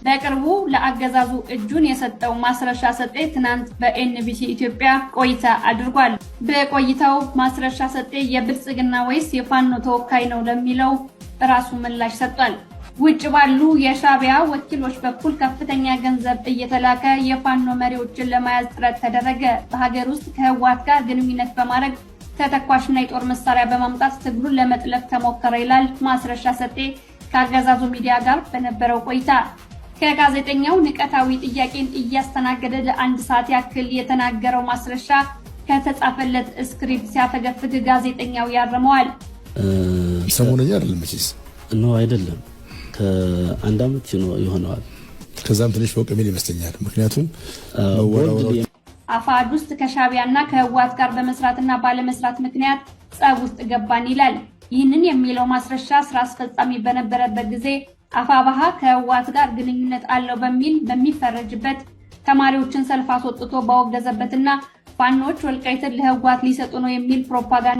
በቅርቡ ለአገዛዙ እጁን የሰጠው ማስረሻ ሰጤ ትናንት በኤንቢሲ ኢትዮጵያ ቆይታ አድርጓል። በቆይታው ማስረሻ ሰጤ የብልጽግና ወይስ የፋኖ ተወካይ ነው ለሚለው ራሱ ምላሽ ሰጥቷል። ውጭ ባሉ የሻዕቢያ ወኪሎች በኩል ከፍተኛ ገንዘብ እየተላከ የፋኖ መሪዎችን ለመያዝ ጥረት ተደረገ። በሀገር ውስጥ ከህወሓት ጋር ግንኙነት በማድረግ ተተኳሽና የጦር መሳሪያ በማምጣት ትግሉን ለመጥለፍ ተሞከረ ይላል ማስረሻ ሰጤ ከአገዛዙ ሚዲያ ጋር በነበረው ቆይታ። ከጋዜጠኛው ንቀታዊ ጥያቄን እያስተናገደ ለአንድ ሰዓት ያክል የተናገረው ማስረሻ ከተጻፈለት ስክሪፕት ሲያፈገፍግ ጋዜጠኛው ያርመዋል። ሰሞኑኛ አይደለም መቼስ ነው አይደለም ከአንድ አመት ይሆነዋል። ከዛም ትንሽ ፎቅ የሚል ይመስለኛል። ምክንያቱም አፋሕድ ውስጥ ከሻዕቢያና ከህወሓት ጋር በመስራትና ባለመስራት ምክንያት ጸብ ውስጥ ገባን ይላል። ይህንን የሚለው ማስረሻ ስራ አስፈጻሚ በነበረበት ጊዜ አፋብኃ ከህወሓት ጋር ግንኙነት አለው በሚል በሚፈረጅበት ተማሪዎችን ሰልፍ አስወጥቶ ባወገዘበትና ፋኖች ወልቃይትን ለህወሓት ሊሰጡ ነው የሚል ፕሮፓጋንዳ